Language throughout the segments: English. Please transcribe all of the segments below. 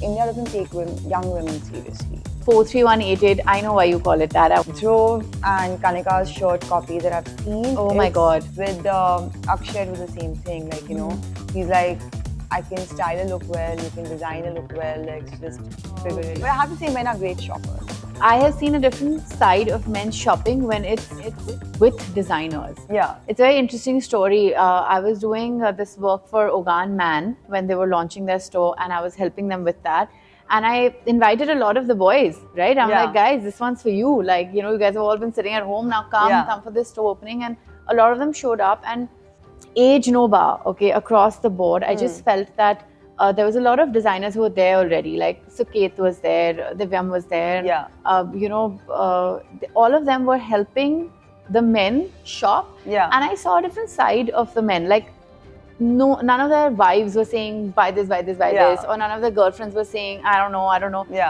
India doesn't take young women seriously. 43188, I know why you call it that. Dhruv and Kanika's shirt copy that I've seen. Oh my God. With Akshay, it was the same thing. Like, you know, he's like, I can style a look well, you can design a look well, like just figure it. But I have to say, men are great shoppers. I have seen a different side of men's shopping when it's with designers. Yeah. It's a very interesting story. I was doing this work for Ogan Man when they were launching their store, and I was helping them with that. And I invited a lot of the boys, right? I'm like, guys, this one's for you. Like, you know, you guys have all been sitting at home, now come for this store opening. And a lot of them showed up, and age no bar, okay, across the board. I just felt that there was a lot of designers who were there already. Like Suket was there, Divyam was there. You know, all of them were helping the men shop. And I saw a different side of the men. Like, no, none of their wives were saying buy this, buy this, buy this, or none of their girlfriends were saying I don't know.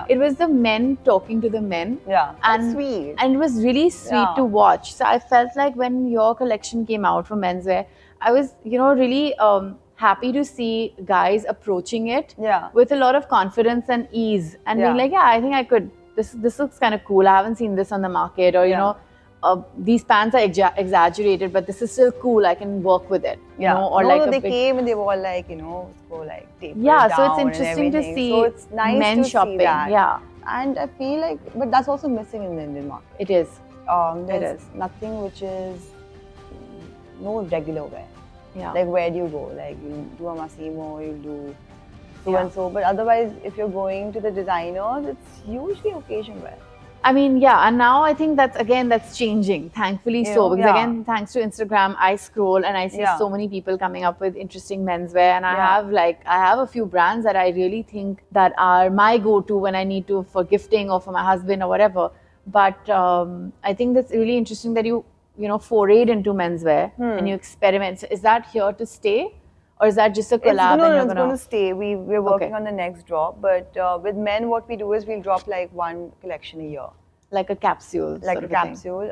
It was the men talking to the men. And sweet. And it was really sweet to watch. So I felt like when your collection came out for menswear, I was, you know, really happy to see guys approaching it with a lot of confidence and ease, and being like, yeah, I think I could. This looks kind of cool. I haven't seen this on the market, or you know. These pants are exaggerated, but this is still cool. I can work with it, you know. Or like they came and they were all like, you know, go like taper down. So it's interesting to see. So it's nice men to shopping. See that. Yeah, and I feel like, but that's also missing in the Indian market. It is. There's nothing which is no regular wear. Like, where do you go? Like, you do a Massimo, you do so and so. But otherwise, if you're going to the designers, it's usually occasion wear. I mean, and now I think that's changing, thankfully so. Because again, thanks to Instagram, I scroll and I see so many people coming up with interesting menswear. And I have a few brands that I really think that are my go-to when I need to, for gifting or for my husband or whatever. But I think that's really interesting that you know, forayed into menswear and you experiment. So is that here to stay? Or is that just a collab? It's going to stay. We're working on the next drop. But with men, what we do is we'll drop like one collection a year. Like a capsule? Like a capsule.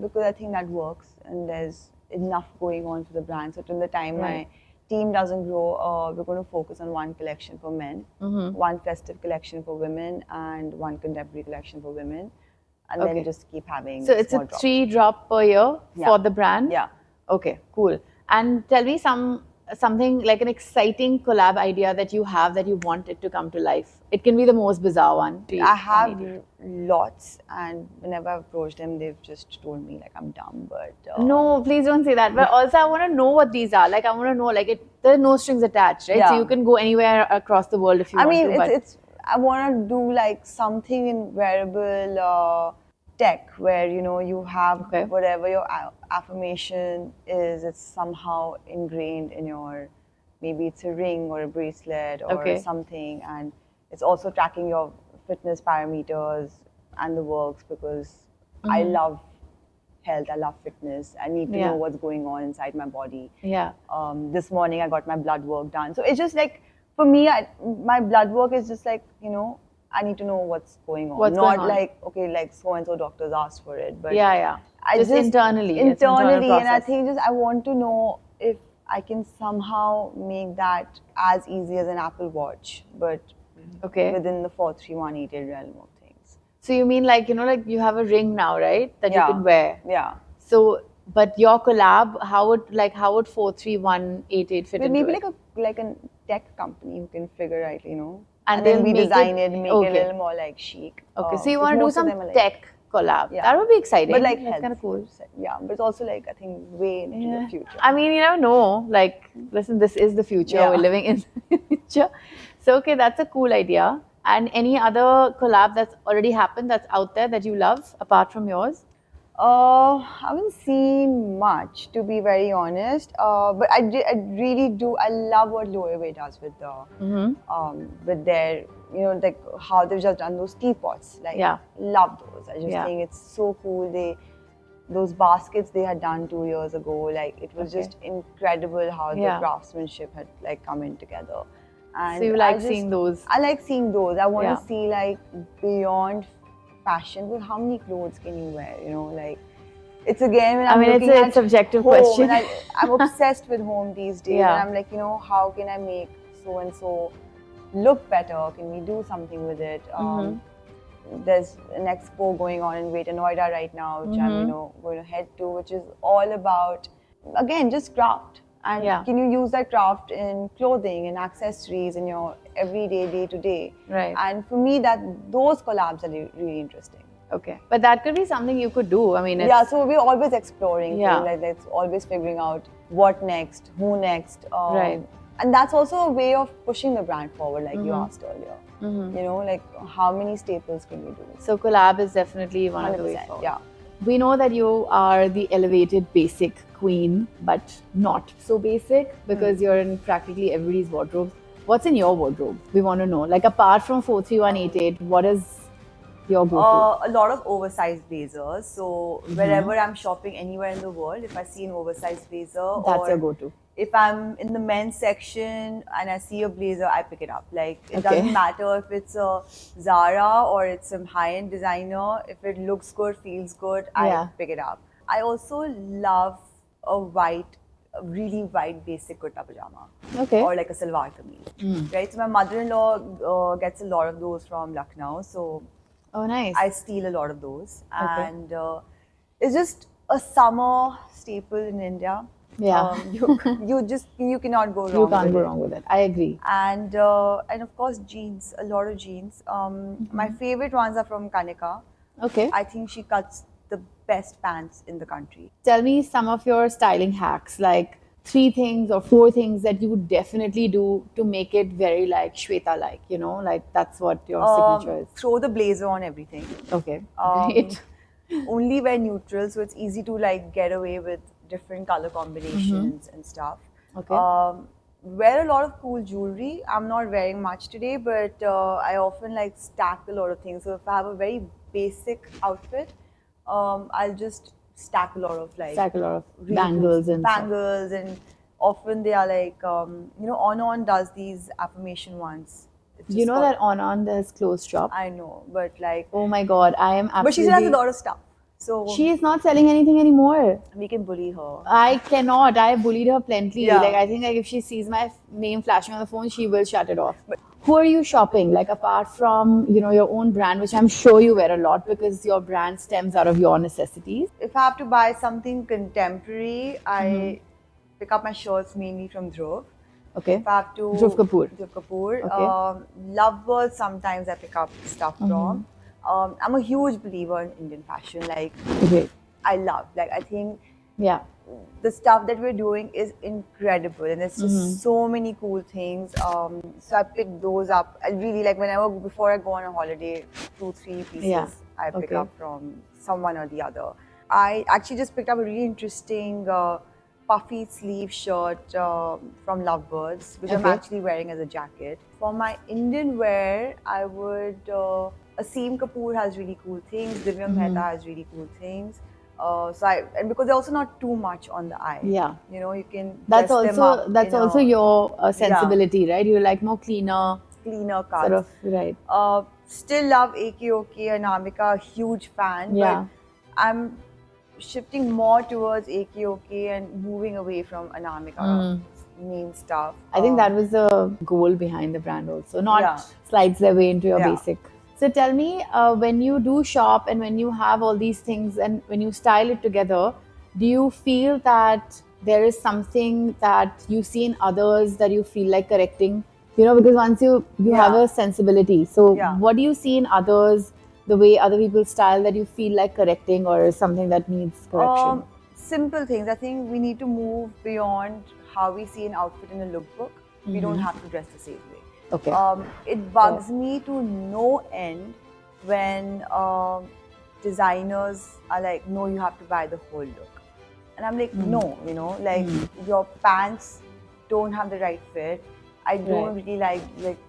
Because I think that works and there's enough going on for the brand. So till the time my team doesn't grow, we're going to focus on one collection for men, one festive collection for women, and one contemporary collection for women. And then just keep having. So it's a 3-drop per year for the brand? Yeah. Okay, cool. And tell me something like an exciting collab idea that you have that you want it to come to life. It can be the most bizarre one. I have lots, and whenever I've approached them, they've just told me like I'm dumb. But no, please don't say that. But also, I want to know what these are. Like, I want to know, like, there are no strings attached, right? So you can go anywhere across the world if you want to. I mean, I want to do like something in wearable tech where, you know, you have whatever your affirmation is, it's somehow ingrained in your, maybe it's a ring or a bracelet or something, and it's also tracking your fitness parameters and the works, because I love health, I love fitness, I need to know what's going on inside my body. This morning I got my blood work done, so it's just like, for me, my blood work is just like, you know, I need to know what's going on. Not like, okay, like so-and-so doctors asked for it. But I just internally. And I think I want to know if I can somehow make that as easy as an Apple Watch, but within the 43188 realm of things. So you mean like, you know, like you have a ring now, right? That you can wear. Yeah. So, but your collab, how would 43188 fit into maybe it? like a tech company who can figure out, you know, and then we design it, make it a little more like chic. Okay, so you want to do some tech collab. That would be exciting. But like that's kind of cool. Yeah, but it's also like, I think, way into the future. I mean, you never know. Like, listen, this is the future. We're living in the future. So, okay, that's a cool idea. And any other collab that's already happened that's out there that you love, apart from yours? I haven't seen much, to be very honest. But I really do. I love what Loewe does with with their, you know, like how they've just done those teapots. Like, love those. I just think it's so cool. Those baskets they had done 2 years ago. Like, it was just incredible how the craftsmanship had like come in together. And so you like seeing those? I like seeing those. I want to see like beyond fashion, but how many clothes can you wear? You know, like, it's again. When it's a subjective question. I'm obsessed with home these days, and I'm like, you know, how can I make so and so look better? Can we do something with it? There's an expo going on in Greater Noida right now, which I'm going to head to, which is all about, again, just craft. And can you use that craft in clothing and accessories in your everyday, day to day? Right. And for me, those collabs are really interesting. Okay, but that could be something you could do. I mean, so we're always exploring. Things, it's always figuring out what next, who next. Right. And that's also a way of pushing the brand forward, like you asked earlier. Like how many staples can we do? So collab is definitely one of the ways forward. Yeah. We know that you are the elevated basic queen, but not so basic because you're in practically everybody's wardrobe. What's in your wardrobe? We want to know. Like apart from 43188, what is your go-to? A lot of oversized blazers. So wherever I'm shopping anywhere in the world, if I see an oversized blazer, that's your go-to. If I'm in the men's section and I see a blazer, I pick it up. Like it doesn't matter if it's a Zara or it's some high-end designer. If it looks good, feels good, I pick it up. I also love a really white basic kurta pajama. Or like a salwar kameez. Right? So my mother-in-law gets a lot of those from Lucknow. So oh, nice. I steal a lot of those. And it's just a summer staple in India. Yeah. You cannot go wrong. You can't go wrong with it. I agree. And of course jeans, a lot of jeans. My favorite ones are from Kanika. Okay. I think she cuts the best pants in the country. Tell me some of your styling hacks, like 3 things or 4 things that you would definitely do to make it very like Shweta-like, like that's what your signature is. Throw the blazer on everything. Okay. Great. Only wear neutral, so it's easy to like get away with different color combinations and stuff. Okay. Wear a lot of cool jewelry. I'm not wearing much today, but I often like stack a lot of things. So if I have a very basic outfit, I'll just stack a lot of really bangles and bangles, and often they are like On does these affirmation ones. You know that On there's closed shop. I know, but like, oh my god, I am absolutely. But she still has a lot of stuff. So she is not selling anything anymore. We can bully her. I cannot. I bullied her plenty. Like I think like if she sees my name flashing on the phone, she will shut it off. But who are you shopping? Like apart from your own brand, which I'm sure you wear a lot because your brand stems out of your necessities. If I have to buy something contemporary, I pick up my shirts mainly from Dhruv. Okay. If I have to Dhruv Kapoor. Okay. Lovebirds sometimes I pick up stuff from. I'm a huge believer in Indian fashion. Like, I think the stuff that we're doing is incredible, and there's just so many cool things. So I pick those up. I really like before I go on a holiday, 2-3 pieces I pick up from someone or the other. I actually just picked up a really interesting puffy sleeve shirt from Lovebirds, which I'm actually wearing as a jacket. For my Indian wear, I would. Aseem Kapoor has really cool things. Divyam Mehta has really cool things. And because they're also not too much on the eye. Yeah. You can. That's also your sensibility, right? You like more cleaner cuts. Sort of, right. Still love AKOK, Anamika, huge fan. Yeah. But I'm shifting more towards AKOK and moving away from Anamika main stuff. I think that was the goal behind the brand also. Not slides their way into your basic. So tell me, when you do shop and when you have all these things and when you style it together, do you feel that there is something that you see in others that you feel like correcting? Because once you have a sensibility. So what do you see in others, the way other people style, that you feel like correcting or something that needs correction? Simple things. I think we need to move beyond how we see an outfit in a lookbook. We don't have to dress the same way. Okay. It bugs me to no end when designers are like, no, you have to buy the whole look. And I'm like, no, your pants don't have the right fit. I don't really like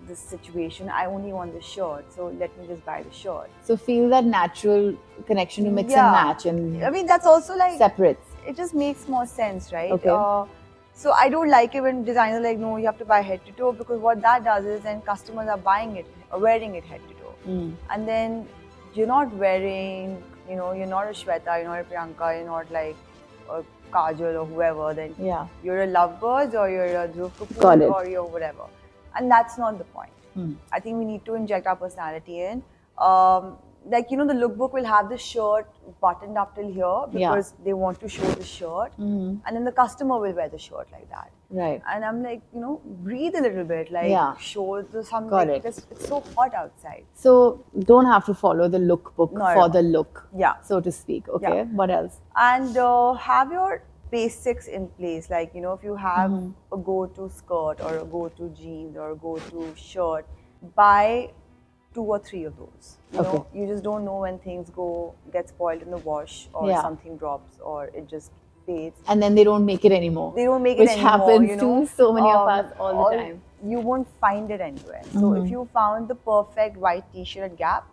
this situation. I only want the shirt, so let me just buy the shirt. So feel that natural connection to mix and match, and I mean that's also like separates. It just makes more sense, right? Okay. So I don't like it when designers are like, no, you have to buy head to toe, because what that does is then customers are buying it or wearing it head to toe. And then you're not wearing, you're not a Shweta, you're not a Priyanka, you're not like a Kajal or whoever, then you're a Lovebirds or you're a Dhruv Kapoor or you're whatever. And that's not the point. I think we need to inject our personality in. Like, you know, the lookbook will have the shirt buttoned up till here because they want to show the shirt. And then the customer will wear the shirt like that. Right. And I'm like, you know, breathe a little bit, like show the something. Got it. Because it's so hot outside. So don't have to follow the lookbook for the look, so to speak. Okay. What else? And have your basics in place. Like, you know, if you have a go-to skirt or a go-to jeans or a go-to shirt, buy 2 or 3 of those. You know, you just don't know when things get spoiled in the wash or something drops or it just fades. And then they don't make it anymore. They don't make it anymore. Which happens you know? to so many of us all the time. You won't find it anywhere. So if you found the perfect white t-shirt at Gap,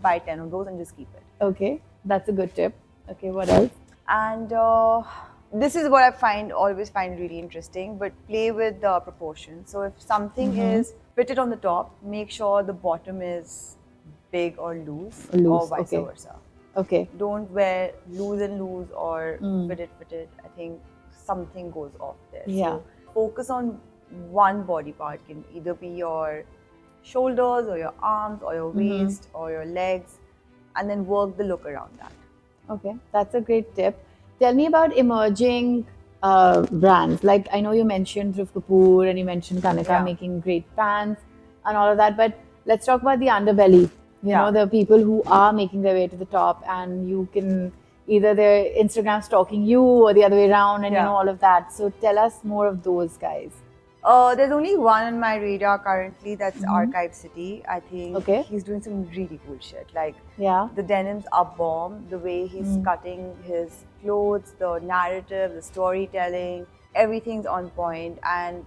buy 10 of those and just keep it. Okay, that's a good tip. Okay, what else? And this is what I always find really interesting, but play with the proportions. So if something is fitted on the top, make sure the bottom is big or loose or vice versa. Okay. Don't wear loose and loose or fitted. I think something goes off there. So focus on one body part. Can either be your shoulders or your arms or your waist or your legs, and then work the look around that. Okay, that's a great tip. Tell me about emerging brands. Like, I know you mentioned Dhruv Kapoor and you mentioned Kanika making great pants and all of that, but let's talk about the underbelly. You know, the people who are making their way to the top, and you can either their Instagram stalking you or the other way around, and you know, all of that. So tell us more of those guys. There's only one on my radar currently, that's Archive City. I think he's doing some really cool shit. Like, the denims are bomb. The way he's cutting his clothes, the narrative, the storytelling, everything's on point. And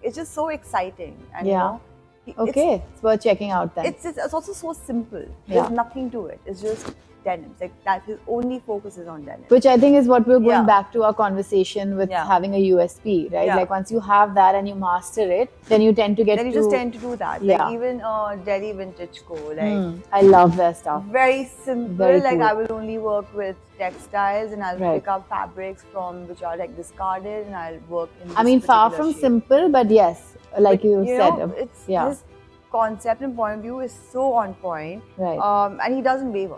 it's just so exciting. And, you know, it's worth checking out then. It's also so simple. There's nothing to it. It's just denims. Like, that his only focus is on denim. Which I think is what we're going back to our conversation with having a USP, right? Like, once you have that and you master it, then you tend to get just tend to do that. Like, even Delhi Vintage Co. Like, I love their stuff. Very simple. Very like, cool. I will only work with textiles and I'll pick up fabrics from which are like discarded and I'll work in this I mean, far from shape. simple, but yes, like you said. Know, it's his concept and point of view is so on point. Right. And he doesn't waver.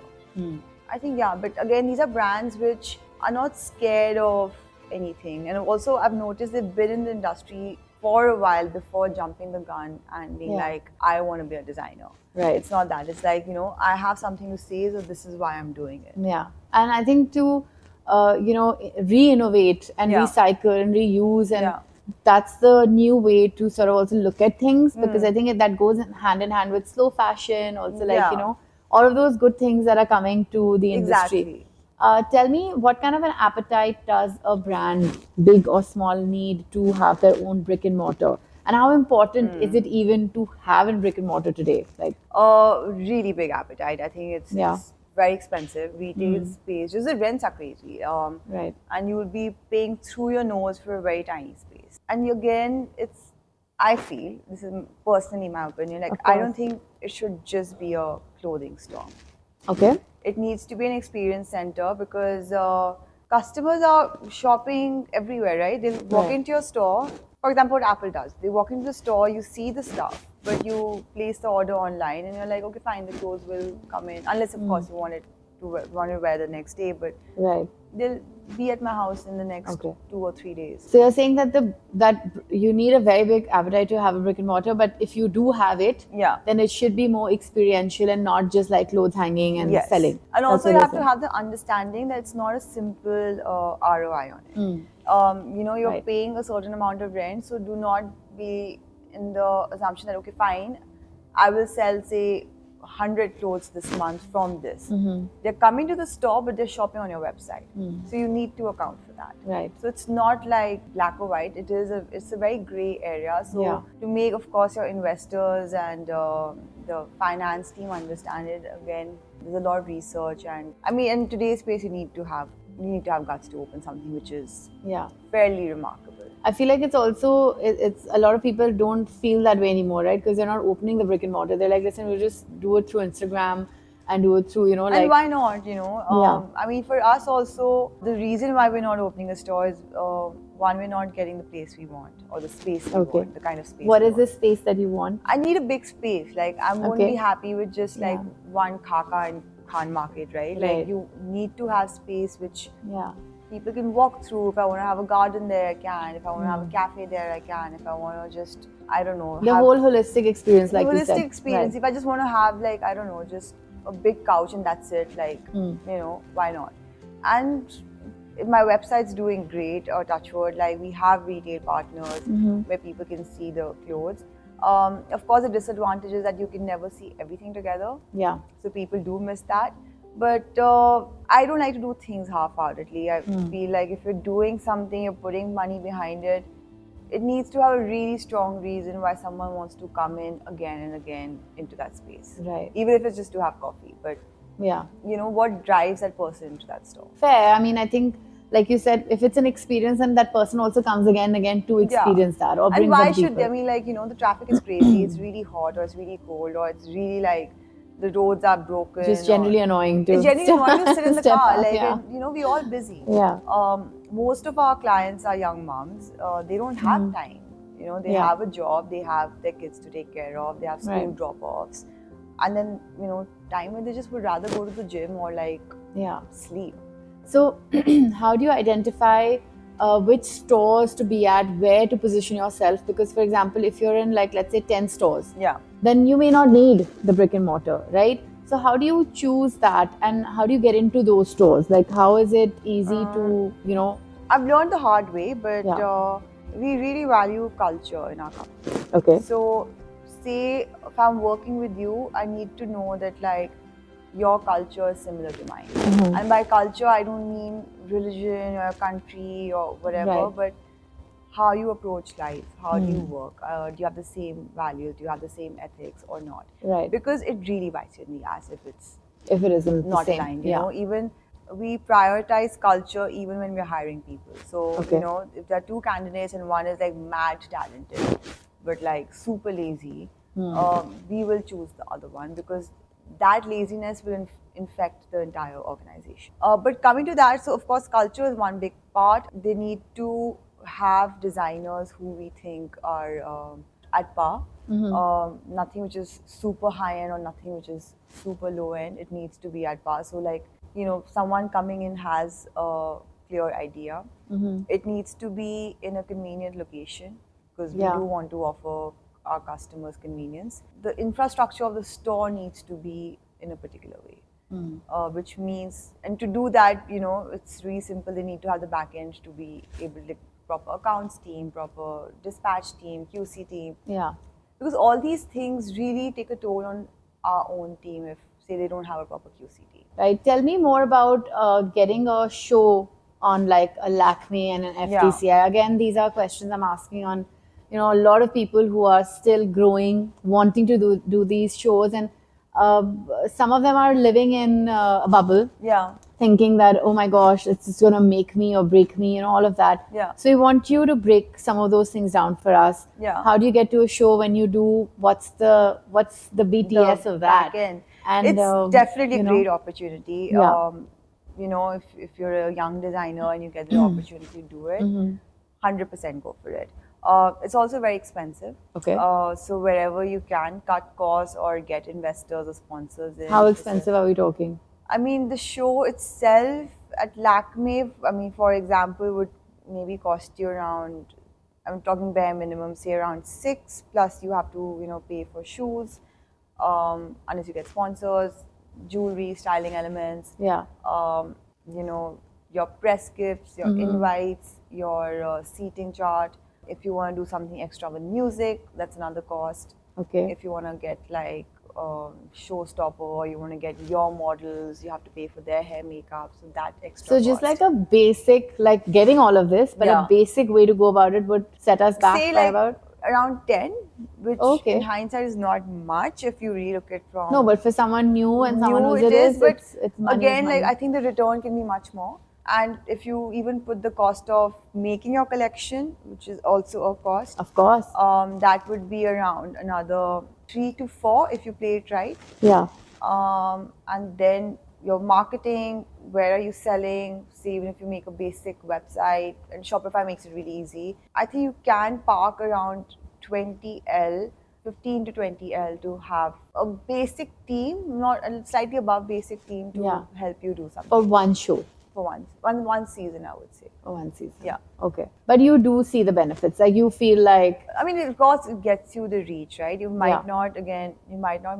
I think, but again, these are brands which are not scared of anything. And also, I've noticed they've been in the industry for a while before jumping the gun and being like, I want to be a designer. Right. It's not that. It's like, you know, I have something to say, so this is why I'm doing it. Yeah. And I think to, you know, re-innovate and recycle and reuse, and that's the new way to sort of also look at things, because I think that goes hand in hand with slow fashion, also like, you know, all of those good things that are coming to the industry. Tell me, what kind of an appetite does a brand, big or small, need to have their own brick and mortar? And how important is it even to have a brick and mortar today? Like, really big appetite. I think it's very expensive. Retail space, just the rents are crazy. Right. And you will be paying through your nose for a very tiny space. And again, I feel, this is personally my opinion, like, I don't think it should just be a clothing store. Okay. It needs to be an experience center, because customers are shopping everywhere, right? They walk into your store. For example, what Apple does, they walk into the store, you see the stuff, but you place the order online and you're like, okay, fine, the clothes will come in, unless of course you want to wear the next day, but they'll be at my house in the next 2 or 3 days. So you're saying that that you need a very big appetite to have a brick and mortar, but if you do have it, then it should be more experiential and not just like clothes hanging and selling. And also you have to have the understanding that it's not a simple ROI on it. You know, you're paying a certain amount of rent, so do not be in the assumption that, okay, fine, I will sell, say, 100 clothes this month from this. They're coming to the store, but they're shopping on your website. So you need to account for that. Right. So it's not like black or white. It's a very gray area. So to make, of course, your investors and the finance team understand it, again, there's a lot of research. And I mean, in today's space, you need to have guts to open something which is fairly remarkable. I feel like it's also, it's a lot of people don't feel that way anymore, right? Because they're not opening the brick and mortar. They're like, listen, we'll just do it through Instagram and do it through, you know, like. And why not, you know? I mean, for us also, the reason why we're not opening a store is one, we're not getting the place we want or the space we Okay. want, the kind of space. What we is want. the space that you want? I need a big space. Like I won't Okay. be happy with just like Yeah. one Khaka in Khan Market, right? Like Right. you need to have space which Yeah. people can walk through. If I want to have a garden there, I can. If I want to Hmm. have a cafe there, I can. If I want to just, I don't know, The have whole holistic experience, like a you holistic said. experience. Right. If I just want to have like, I don't know, just a big couch and that's it, like, Hmm. you know, why not? And if my website's doing great, or touchwood, like we have retail partners where people can see the clothes. Of course, the disadvantage is that you can never see everything together. Yeah. So people do miss that. But I don't like to do things half-heartedly. I feel like if you're doing something, you're putting money behind it, it needs to have a really strong reason why someone wants to come in again and again into that space. Right. Even if it's just to have coffee. But, Yeah. you know, what drives that person into that store? Fair. I mean, I think, like you said, if it's an experience, then that person also comes again and again to experience that, or brings and why up should people. they? I mean, like, you know, the traffic is crazy, it's really hot, or it's really cold, or it's really like the roads are broken. Just generally annoying to It's genuinely annoying to sit in the step car. up, Like, yeah. and, you know, we're all busy. Yeah. Most of our clients are young moms. They don't have time. You know, they Yeah. have a job, they have their kids to take care of, they have school Right. drop-offs. And then, you know, time when they just would rather go to the gym or like Yeah. sleep. So, how do you identify which stores to be at, where to position yourself? Because, for example, if you're in, like, let's say 10 stores, Yeah. then you may not need the brick and mortar, right? So, how do you choose that, and how do you get into those stores? Like, how is it easy to, you know? I've learned the hard way, but Yeah. we really value culture in our company. Okay. So, say if I'm working with you, I need to know that like your culture is similar to mine. And by culture, I don't mean religion or country or whatever, Right. but how you approach life, how do you work, do you have the same values, do you have the same ethics or not? Right. Because it really bites you in the ass if it's If it isn't not the same. aligned. You know, even we prioritize culture even when we're hiring people. So Okay. you know, if there are two candidates and one is like mad talented but like super lazy, we will choose the other one because that laziness will infect the entire organization. But coming to that, so of course culture is one big part. They need to have designers who we think are at par. Nothing which is super high end or nothing which is super low end. It needs to be at par. So like, you know, someone coming in has a clear idea. It needs to be in a convenient location because we Yeah. do want to offer our customers convenience. The infrastructure of the store needs to be in a particular way. Which means, and to do that, you know, it's really simple. They need to have the back end to be able to proper accounts team, proper dispatch team, QC team. Yeah. Because all these things really take a toll on our own team if, say, they don't have a proper QC team. Right. Tell me more about getting a show on like a Lakme and an FTCI. Again, these are questions I'm asking on, you know, a lot of people who are still growing, wanting to do these shows, and some of them are living in a bubble, Yeah. thinking that, oh my gosh, it's just going to make me or break me and all of that. Yeah. So we want you to break some of those things down for us. Yeah. How do you get to a show when you do? What's the BTS of that? Back end. And it's definitely you a know, great opportunity. Yeah. You know, if you're a young designer and you get the opportunity to do it, 100% go for it. It's also very expensive. Okay. So wherever you can cut costs or get investors or sponsors in. How expensive are we talking? I mean, the show itself at Lakme, I mean, for example, would maybe cost you around, I'm talking bare minimum, say around 6, plus you have to, you know, pay for shoes, unless you get sponsors, jewelry, styling elements, Yeah. you know, your press gifts, your invites, your seating chart. If you want to do something extra with music, that's another cost. Okay. If you want to get like showstopper or you want to get your models, you have to pay for their hair, makeup, so that extra So just cost. like a basic, like getting all of this, but Yeah. a basic way to go about it would set us back say by like about. around 10, which Okay. in hindsight is not much if you really look at from No, but for someone new and someone new who's it is, but it's money. again, is like money. I think the return can be much more. And if you even put the cost of making your collection, which is also a cost, Of course. that would be around another 3 to 4 if you play it right. Yeah. And then your marketing, where are you selling? See, even if you make a basic website, and Shopify makes it really easy. I think you can park around 20L, 15 to 20L to have a basic team, not a slightly above basic team to help you do something. For one show. For one season, I would say. For one season. Yeah. Okay. But you do see the benefits. Like you feel like. I mean, of course, it gets you the reach, right? You might not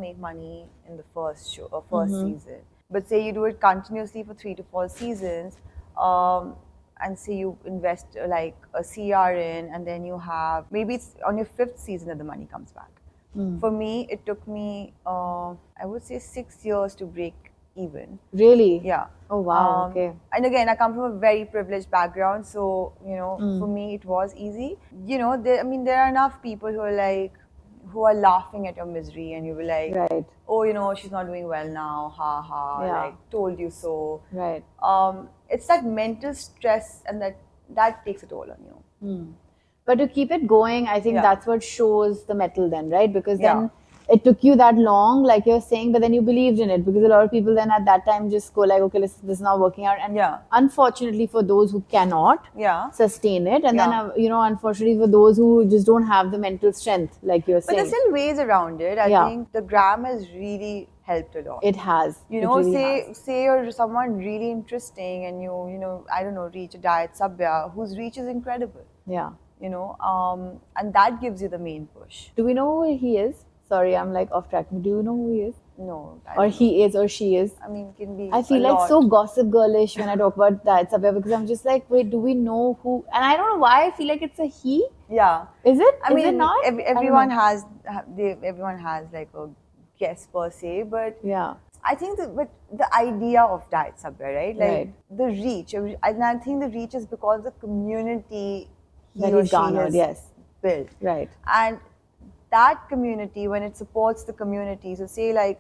make money in the first show or first season. But say you do it continuously for 3 to 4 seasons, and say you invest like a CR in, and then you have, maybe it's on your 5th season that the money comes back. For me, it took me, I would say 6 years to break even. Really? Yeah. Oh, wow. Okay. And again, I come from a very privileged background, so, for me, it was easy. There are enough people who are laughing at your misery, and you were like, right. Oh, she's not doing well now, ha ha, like, told you so. Right. It's that mental stress, and that takes a toll on you. But to keep it going, I think that's what shows the mettle then, right? Because then it took you that long, like you're saying, but then you believed in it, because a lot of people then at that time just go like, okay, this is not working out. And unfortunately for those who cannot sustain it, and then, unfortunately for those who just don't have the mental strength, like you're saying. But there's still ways around it. I think the gram has really helped a lot. It has. Say you're someone really interesting, and you I don't know, reach a Diet Sabya whose reach is incredible. Yeah. And that gives you the main push. Do we know who he is? Sorry, I'm like off track. Do you know who he is? No. Or he is, or she is? I mean, it can be. I feel like so gossip girlish when I talk about Diet Sabya, because I'm just like, wait, do we know who? And I don't know why I feel like it's a he. Yeah. Is it? I mean, it not? Everyone has like a guess per se, but I think the idea of Diet Sabya, right? Like the reach, and I think the reach is because the community that is garnered, built. Right. And that community, when it supports the community, so say like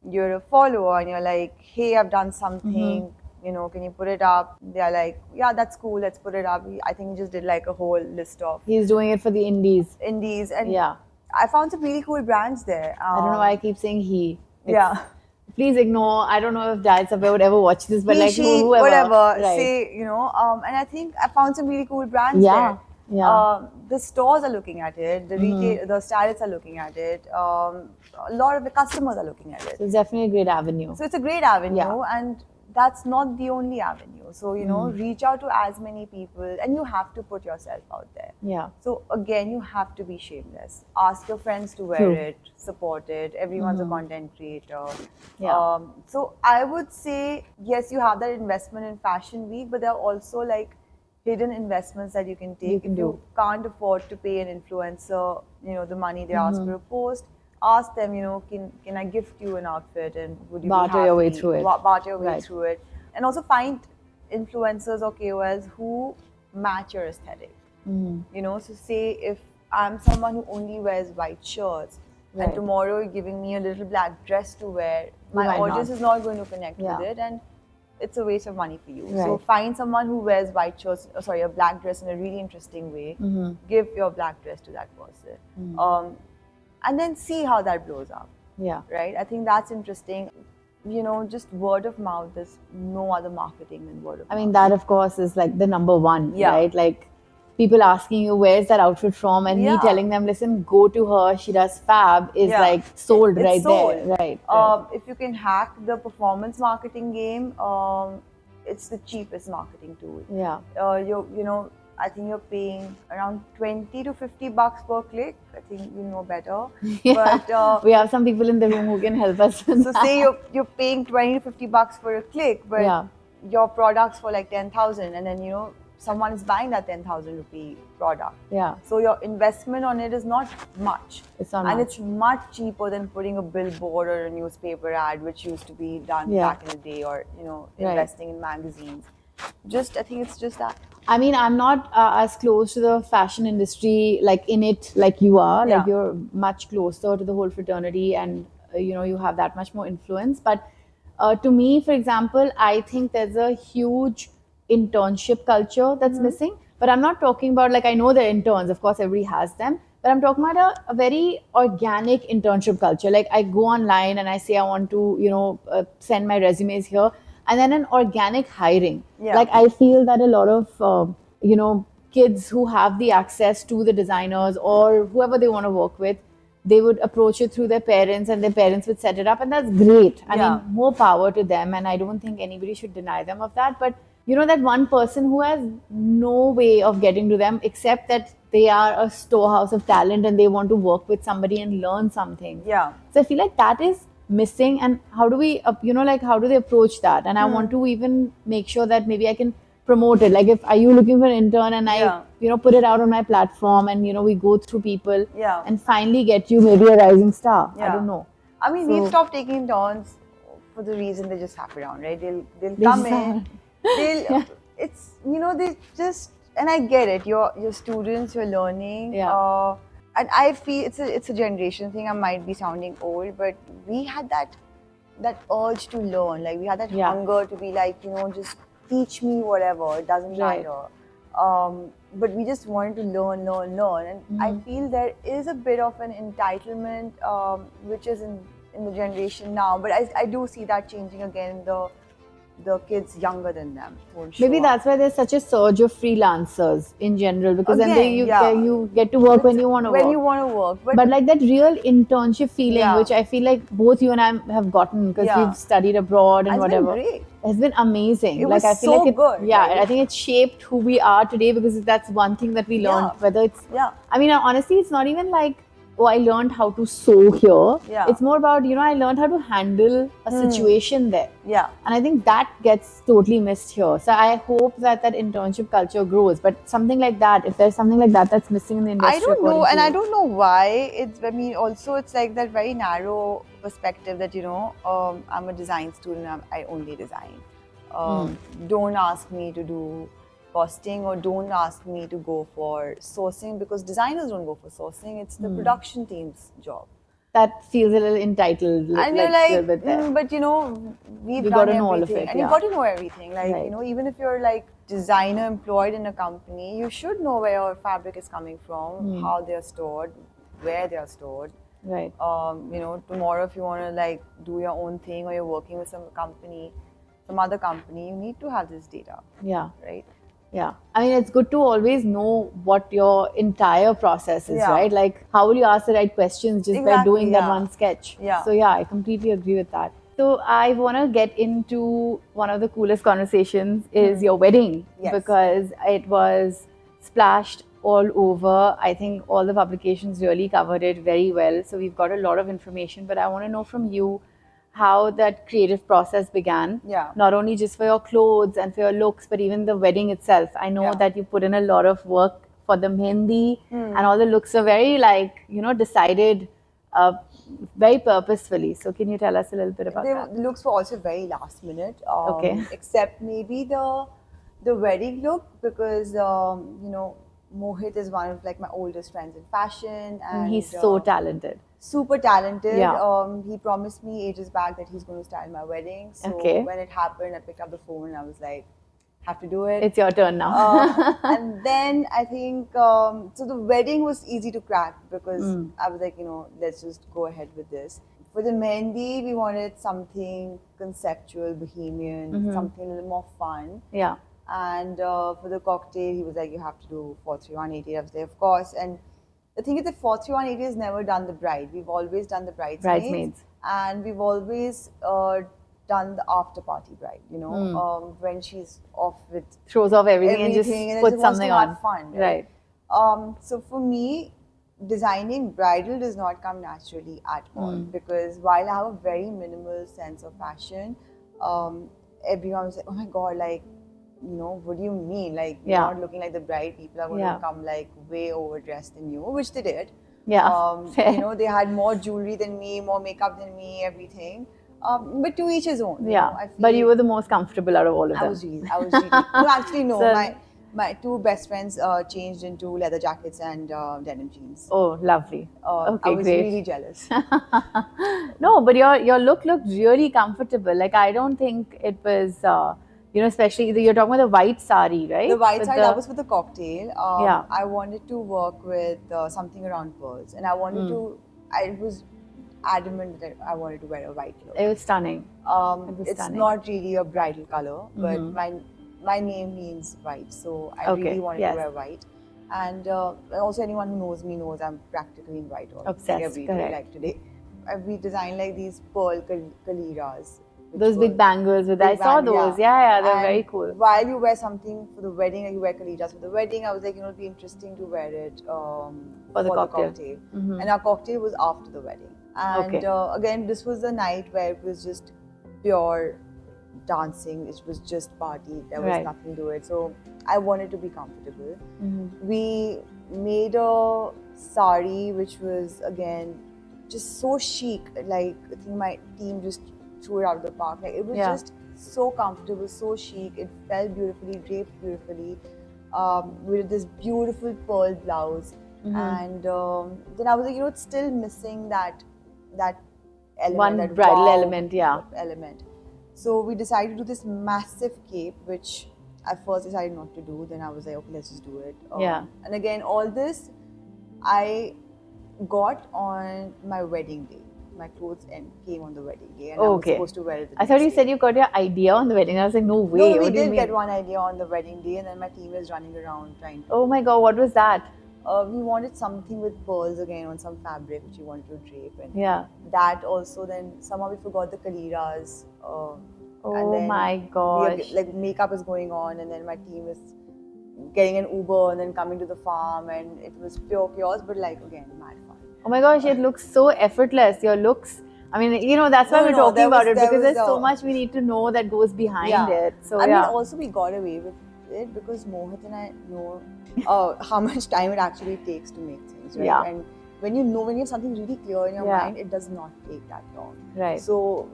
you're a follower and you're like, hey, I've done something, can you put it up? They're like, yeah, that's cool, let's put it up. I think he just did like a whole list of. He's doing it for the indies. And I found some really cool brands there. I don't know why I keep saying he. Please ignore. I don't know if Diet Sabya would ever watch this, but like whoever, whatever. Right. Say, and I think I found some really cool brands there. Yeah. The stores are looking at it. The retail, the stylists are looking at it. A lot of the customers are looking at it. So it's definitely a great avenue. So it's a great avenue, and that's not the only avenue. So reach out to as many people, and you have to put yourself out there. Yeah. So again, you have to be shameless. Ask your friends to wear it, support it. Everyone's a content creator. Yeah. So I would say yes, you have that investment in Fashion Week, but there are also like hidden investments that you can take. If you can't afford to pay an influencer, the money they ask for a post, ask them, can I gift you an outfit, and would you barter your way through it? Barter your way through it, and also find influencers or KOLs who match your aesthetic. So say if I'm someone who only wears white shirts, and tomorrow you're giving me a little black dress to wear, my audience is not going to connect with it, and it's a waste of money for you. So find someone who wears white shirts, a black dress in a really interesting way. Give your black dress to that person. And then see how that blows up. Yeah. Right? I think that's interesting. Just word of mouth, there's no other marketing than word of mouth. I mean, that of course is like the number one, right? Like people asking you, where's that outfit from? And me telling them, listen, go to her, she does fab, is like sold it's sold. There. Right. If you can hack the performance marketing game, it's the cheapest marketing tool. Yeah. I think you're paying around $20 to $50 per click. I think you know better. But we have some people in the room who can help us. So say you're paying $20 to $50 for a click, but your product's for like 10,000, and then someone is buying that 10,000 rupee product. Yeah. So your investment on it is not much. It's not much. It's much cheaper than putting a billboard or a newspaper ad, which used to be done back in the day, or investing in magazines. I think it's just that. I mean, I'm not as close to the fashion industry, like in it, like you are. Like you're much closer to the whole fraternity, and you have that much more influence. But to me, for example, I think there's a huge internship culture that's missing. But I'm not talking about, like, I know the interns, of course, everybody has them. but I'm talking about a very organic internship culture. Like I go online and I say I want to, send my resumes here, and then an organic hiring. Yeah. Like I feel that a lot of, kids who have the access to the designers or whoever they want to work with, they would approach it through their parents and their parents would set it up, and that's great. I Yeah. mean, more power to them, and I don't think anybody should deny them of that. But that one person who has no way of getting to them except that they are a storehouse of talent and they want to work with somebody and learn something. Yeah. So I feel like that is missing. And how do we, like how do they approach that? And I want to even make sure that maybe I can promote it. Like, if are you looking for an intern, and Yeah. I, put it out on my platform, and we go through people, Yeah. and finally get you maybe a rising star. I Yeah. don't know. I mean, So- we've stopped taking turns for the reason they just hap around, right? They'll They come just in. They'll it's they just, and I get it. You're students, you're learning. Yeah. And I feel it's a generation thing. I might be sounding old, but we had that urge to learn. Like we had that Yeah. hunger to be like, just teach me whatever. It doesn't Right. matter. But we just wanted to learn. And I feel there is a bit of an entitlement, which is in the generation now. But I do see that changing again in the kids younger than them. For sure. Maybe that's why there's such a surge of freelancers in general, because then Again, you get to work when you want to work. when you want to work. But like that real internship feeling, Yeah. which I feel like both you and I have gotten because Yeah. we've studied abroad and It's whatever. been great. It's been amazing. It like was I feel so like it, good, yeah, right? I think it shaped who we are today, because that's one thing that we learned. Yeah. Whether it's, Yeah. I mean, honestly, it's not even like, oh, I learned how to sew here. Yeah. It's more about, I learned how to handle a situation there. Yeah. And I think that gets totally missed here. So I hope that internship culture grows. But something like that, if there's something like that that's missing in the industry, I don't know, according and to I you. don't know why. Also it's like that very narrow perspective that I'm a design student. I only design. Don't ask me to do costing, or don't ask me to go for sourcing, because designers don't go for sourcing. It's the production team's job. That feels a little entitled. And you're a like, little bit there. but we've You done gotta know all of everything, it, and yeah. you've got to know everything. Like Right. even if you're like designer employed in a company, you should know where your fabric is coming from, how they're stored, where they are stored. Right. Tomorrow if you want to like do your own thing, or you're working with some other company, you need to have this data, Yeah. right? Yeah. I mean, it's good to always know what your entire process is, Yeah. right? Like, how will you ask the right questions just by Exactly, doing that yeah. one sketch? Yeah. So, yeah, I completely agree with that. So, I want to get into one of the coolest conversations is your wedding. Yes. Because it was splashed all over. I think all the publications really covered it very well. So, we've got a lot of information, but I want to know from you how that creative process began. Yeah. Not only just for your clothes and for your looks, but even the wedding itself. I know Yeah. that you put in a lot of work for the mehndi, and all the looks are very decided very purposefully. So can you tell us a little bit about that? The looks were also very last minute. Okay. Except maybe the wedding look, because Mohit is one of like my oldest friends in fashion, and He's so talented. super talented. Yeah. He promised me ages back that he's going to style my wedding. So Okay. when it happened, I picked up the phone and I was like, have to do it. It's your turn now. And then I think, so the wedding was easy to crack, because I was like, let's just go ahead with this. For the mehndi, we wanted something conceptual, bohemian, something a little more fun. Yeah. And for the cocktail, he was like, you have to do 43180. I was there, of course. And the thing is that 43180 has never done the bride. We've always done the bridesmaids. Bridesmaids. And we've always done the after party bride, when she's off with Throws off everything, and everything just and puts just wants something to on. have fun, Right. So for me, designing bridal does not come naturally at all, because while I have a very minimal sense of fashion, everyone was like, oh my god, like, what do you mean? Like, you're Yeah. not looking like the bride, people are going Yeah. to come like way overdressed than you, which they did. Yeah. Fair. They had more jewelry than me, more makeup than me, everything. But to each his own. Yeah. I But feel- you were the most comfortable out of all of I them. was really. No, actually, no. So- My two best friends changed into leather jackets and denim jeans. Oh, lovely. Okay, I was great. really jealous. No, but your look looked really comfortable. Like, I don't think it was especially you're talking about the white sari, right? The white With sari, that was for the cocktail. Yeah. I wanted to work with something around pearls, and I wanted to. I was adamant that I wanted to wear a white look. It was stunning. It's stunning. not really a bridal color, but my name means white, so I really wanted to wear white. And also, anyone who knows me knows I'm practically in white all Obsessed, every day. Like today, we designed like these pearl kaliras. Those big bangles with I saw those. Yeah, they're very cool. While you wear something for the wedding, like you wear kaliras for the wedding, I was like, it'd be interesting to wear it for the cocktail. And our cocktail was after the wedding. And again, this was a night where it was just pure dancing. It was just party. There was nothing to it. So I wanted to be comfortable. We made a sari which was again just so chic. Like I think my team just threw it out of the park. Like it was just so comfortable, so chic. It felt beautifully, draped beautifully. With this beautiful pearl blouse. And then I was like, it's still missing that element, one that bridal element, element. So we decided to do this massive cape, which at first decided not to do. Then I was like, okay, let's just do it. And again, all this I got on my wedding day. My clothes came on the wedding day, and I was supposed to wear it. I thought you said you got your idea on the wedding. I was like, no way. No, we did get one idea on the wedding day, and then my team is running around trying to. Oh my god, what was that? We wanted something with pearls again on some fabric which we wanted to drape, and that also. Then somehow we forgot the kaliras. And then my gosh! Like makeup is going on, and then my team is getting an Uber and then coming to the farm, and it was pure chaos. But like again, mad fun. Oh my gosh! It looks so effortless. Your looks. I mean, that's why we're talking about it, because there's so much we need to know that goes behind it. So I mean, also we got away with it because Mohit and I know how much time it actually takes to make things, right? And when you have something really clear in your mind, it does not take that long. Right. So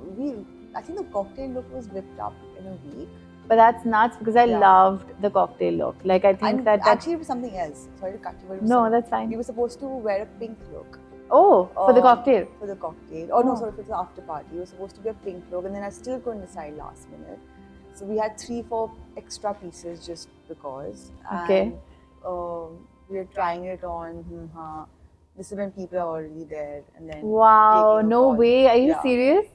I think the cocktail look was whipped up in a week. But that's nuts because I loved the cocktail look. Like I think that actually it was something else. Sorry to cut you. But no, that's fine. We were supposed to wear a pink look. Oh, for the cocktail. For the cocktail. Oh no, sorry, for the after party. We were supposed to be a pink look, and then I still couldn't decide last minute. So we had 3-4 extra pieces just because. Okay. And, we were trying it on. This is when people are already there, and then. Wow! No way. Are you serious?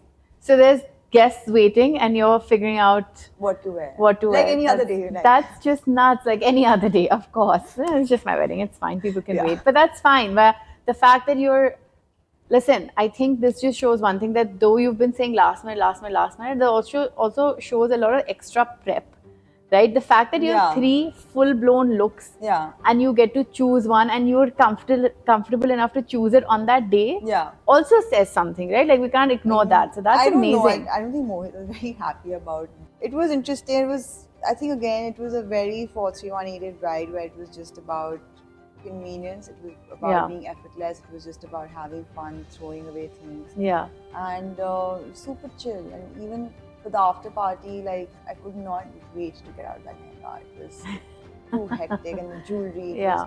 So there's guests waiting, and you're figuring out what to wear. Like any other day. That's just nuts. Like any other day, of course. It's just my wedding. It's fine. People can wait, but that's fine. But the fact that listen, I think this just shows one thing, that though you've been saying last minute, that also shows a lot of extra prep, right? The fact that you have 3 full-blown looks, and you get to choose one, and you're comfortable enough to choose it on that day, also says something, right? Like we can't ignore that. So that's amazing. I don't think Mohit was very happy about it. It was interesting. I think again, it was a very 43188 ride where it was just about convenience. It was about being effortless. It was just about having fun, throwing away things. And super chill. And even for the after party, like I could not wait to get out of that car. It was too hectic, and the jewelry was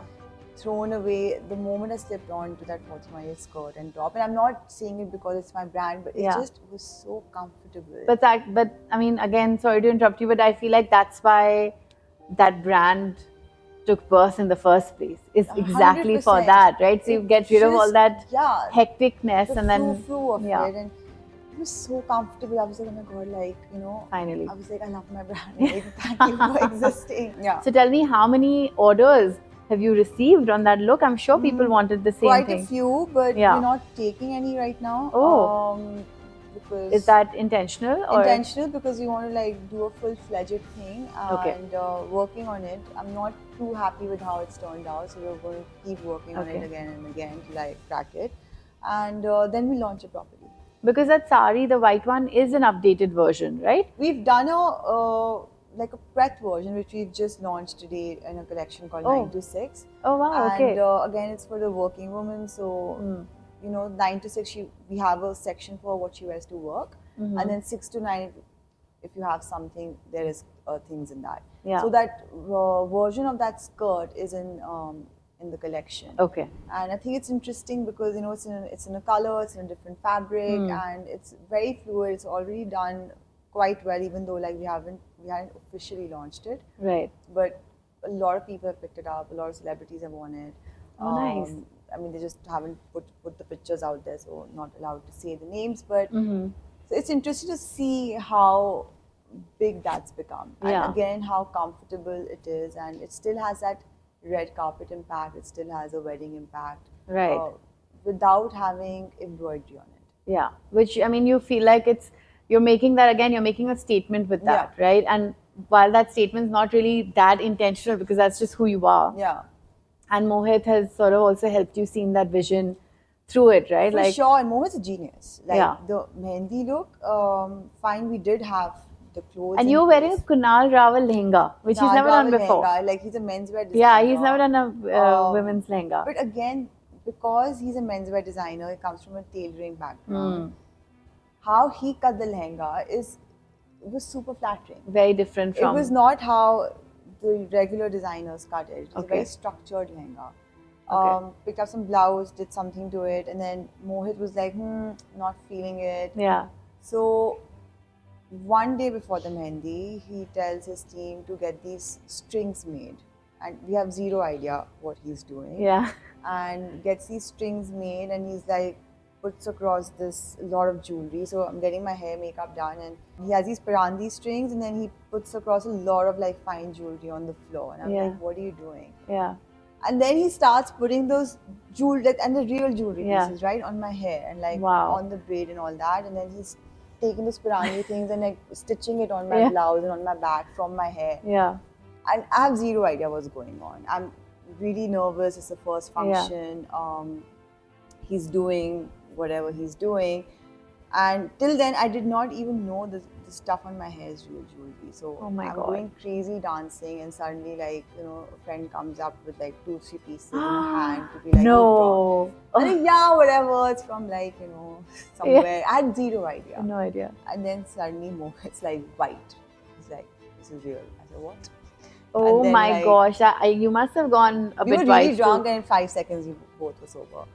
thrown away the moment I slipped onto that 43188 skirt and top. And I'm not saying it because it's my brand, but it just was so comfortable. But I mean, again, sorry to interrupt you, but I feel like that's why that brand took birth in the first place. Is exactly 100%. For that, right? So you get rid of all that hecticness, and then of it, and it was so comfortable. I was like, oh my god, like finally. I was like, I love my brand. Like, thank you for existing. So tell me, how many orders have you received on that look? I'm sure people wanted the same thing. Quite a few, but we're not taking any right now. Because is that intentional? Or? Intentional, because we want to like do a full-fledged thing and working on it. I'm not too happy with how it's turned out, so we're going to keep working on it again and again to like crack it, and then we launch it properly. Because that sari, the white one, is an updated version, right? We've done like a Pret version, which we've just launched today in a collection called 9 to 6. Oh wow! And again, it's for the working woman, so. 9 to 6, we have a section for what she wears to work, and then 6 to 9, if you have something, there is things in that. So that version of that skirt is in the collection. Okay. And I think it's interesting because it's in a color, it's in a different fabric, and it's very fluid. It's already done quite well, even though like we hadn't officially launched it. Right. But a lot of people have picked it up. A lot of celebrities have worn it. Oh, nice. I mean, they just haven't put the pictures out there, so not allowed to say the names. But Mm-hmm. so it's interesting to see how big that's become, and Yeah. again how comfortable it is, and it still has that red carpet impact. It still has a wedding impact, Right. without having embroidery on it. Yeah, which I mean, you feel like you're making that again, you're making a statement with that, Yeah. right? And while that statement's not really that intentional because that's just who you are, Yeah. and Mohit has sort of also helped you see that vision through it, right? For sure, and Mohit's a genius. Like Yeah. the Mehndi look, fine, we did have the clothes. And in you're wearing a place. Kunal Rawal lehenga, which he's never done Nagavel before. lehenga, like he's a menswear designer. Yeah, he's never done a women's lehenga. But again, because he's a menswear designer, he comes from a tailoring background. How he cut the lehenga was super flattering. Very different It from. was not how the regular designers cut it. It was a Okay. very structured lehenga. Okay. Picked up some blouse, did something to it, and then Mohit was like, not feeling it. Yeah. So one day before the Mehndi, he tells his team to get these strings made. And we have zero idea what he's doing. Yeah. And gets these strings made, and he's like, puts across this lot of jewelry. So I'm getting my hair, makeup done, and he has these parandi strings, and then he puts across a lot of like fine jewelry on the floor. And I'm Yeah. like, what are you doing? Yeah. And then he starts putting those jewelry and the real jewelry Yeah. pieces right on my hair and like Wow. on the braid and all that. And then he's taking those parandi things and like stitching it on my Yeah. blouse and on my back from my hair. Yeah. And I have zero idea what's going on. I'm really nervous. It's the first function. He's doing whatever he's doing. And till then, I did not even know the stuff on my hair is real jewelry. So Oh my I'm God. going crazy dancing, and suddenly, like, a friend comes up with like 2-3 pieces in her hand to be like, No. I'm like, yeah, whatever. It's from like, somewhere. I had zero idea. No idea. And then suddenly, it's like white. It's like, this is real. I said, what? Oh And then, my like, gosh. You must have gone a we bit were really white too. drunk, and in 5 seconds, we both were sober.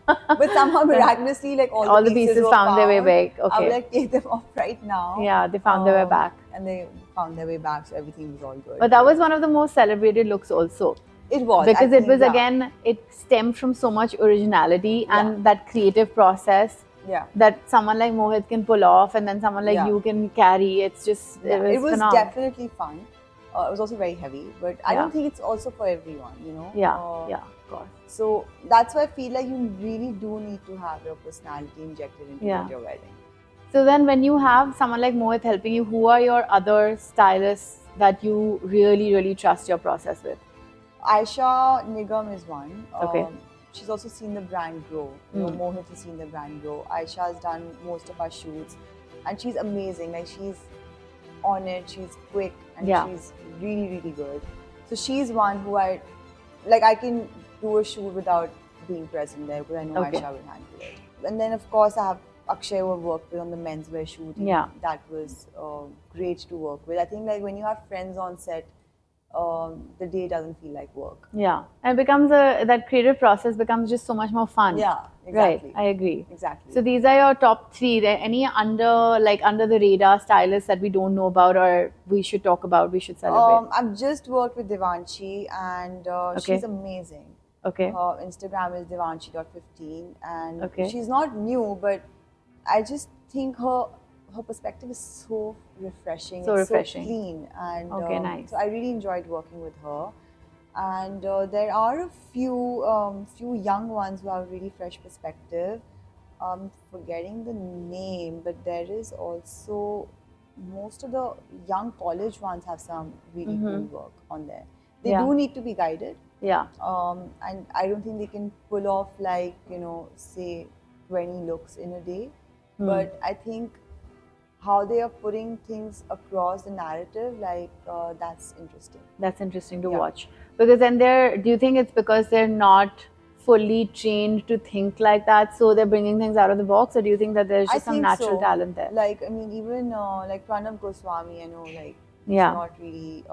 But somehow miraculously, like all the pieces were found their way back. I Okay. would like take them off right now. Yeah, they found their way back. And they found their way back, so everything was all good. But that was one of the most celebrated looks also. It was. Because I it was think, again, it stemmed from so much originality Yeah. and that creative process Yeah. that someone like Mohit can pull off and then someone like Yeah. you can carry. It's just, Yeah, it was phenomenal. definitely fun. It was also very heavy, but I Yeah. don't think it's also for everyone, Yeah, yeah, of course. So that's why I feel like you really do need to have your personality injected into Yeah. your wedding. So then when you have someone like Mohit helping you, who are your other stylists that you really, really trust your process with? Aisha Nigam is one. Okay. She's also seen the brand grow. Mohit has seen the brand grow. Aisha has done most of our shoots, and she's amazing. Like, she's on it, she's quick, and Yeah. she's really, really good. So she's one who I can do a shoot without being present there because I know Okay. Aisha will handle it. And then of course I have Akshay who I worked with on the menswear shoot. Yeah. That was great to work with. I think like when you have friends on set, the day doesn't feel like work. Yeah. And it becomes that creative process becomes just so much more fun. Yeah, exactly. Right, I agree. Exactly. So these are your top three. There any under the radar stylists that we don't know about or we should talk about, we should celebrate? I've just worked with Devanshi, and Okay. she's amazing. Okay. Her Instagram is devanshi.15, and Okay. she's not new, but I just think her perspective is so refreshing. So it's refreshing. so clean, and Okay, nice. so I really enjoyed working with her. And there are a few young ones who have really fresh perspective. Forgetting the name, but there is also most of the young college ones have some really cool work on there. They Yeah. do need to be guided. Yeah. And I don't think they can pull off like, say 20 looks in a day. But I think how they are putting things across the narrative, like that's interesting. That's interesting to Yeah. watch. Because then do you think it's because they're not fully trained to think like that, so they're bringing things out of the box, or do you think that there's I just some think natural so. talent there? Like, I mean, even like Pranav Goswami, I know, like, Yeah. he's not really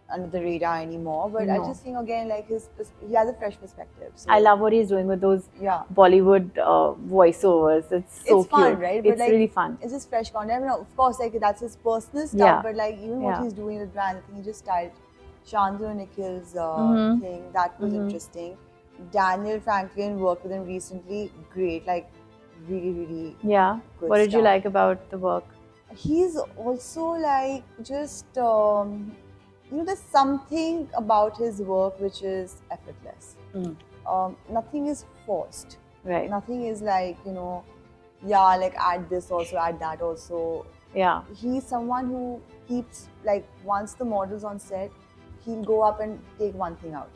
under the radar anymore. But I No. just think again, like he has a fresh perspective. So, I love what he's doing with those Yeah. Bollywood voiceovers. It's so It's fun, cute. right? But It's like, really fun. It's just fresh content. I mean, of course, like that's his personal stuff. Yeah. But like even what Yeah. he's doing with brands, I think he just started Shantanu Nikhil's Mhm. thing. That was interesting. Daniel Franklin worked with him recently. Great, like really, really. Yeah. Good What did you stuff. like about the work? He's also like just there's something about his work which is effortless. Nothing is forced. Right. Nothing is like like add this also, add that also. Yeah. He's someone who keeps like once the model's on set, he'll go up and take one thing out,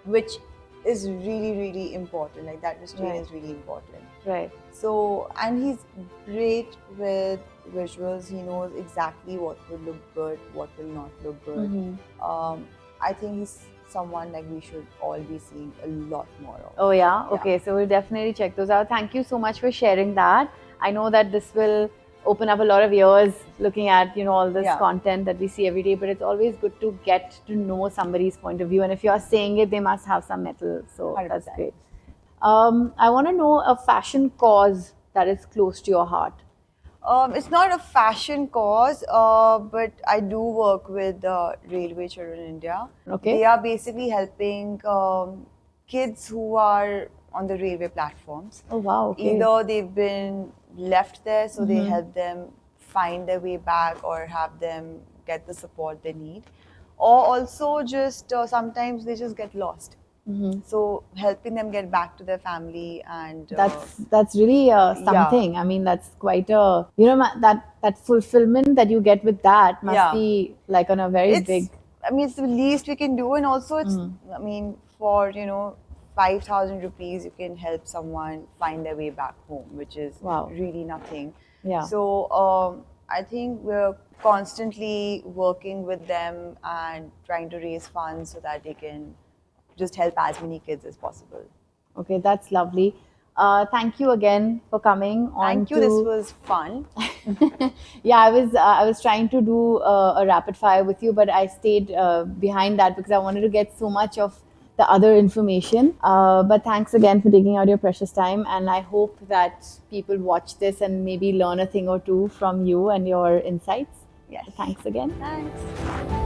which is really, really important. Like that restraint Right. is really important. Right. So, and he's great with visuals. He knows exactly what will look good, what will not look good. I think he's someone like we should all be seeing a lot more of. Oh yeah. Okay. So we'll definitely check those out. Thank you so much for sharing that. I know that this will open up a lot of ears looking at all this Yeah. content that we see every day. But it's always good to get to know somebody's point of view. And if you're saying it, they must have some metal. So that's 100%. great. I want to know a fashion cause that is close to your heart. It's not a fashion cause, but I do work with Railway Children India. Okay. They are basically helping kids who are on the railway platforms. Oh wow. Okay. Either they've been left there, so they help them find their way back or have them get the support they need, or also just sometimes they just get lost. So helping them get back to their family and That's really something. I mean, that's quite a that fulfillment that you get with that must Yeah. be like on a very it's, big. I mean, it's the least we can do, and also it's. I mean, for 5,000 rupees, you can help someone find their way back home, which is Wow. really nothing. Yeah. So I think we're constantly working with them and trying to raise funds so that they can just help as many kids as possible. Okay, that's lovely. Thank you again for coming on. Thank you. This was fun. Yeah, I was trying to do a rapid fire with you, but I stayed behind that because I wanted to get so much of the other information. But thanks again for taking out your precious time, and I hope that people watch this and maybe learn a thing or two from you and your insights. Yes. Thanks again. Thanks.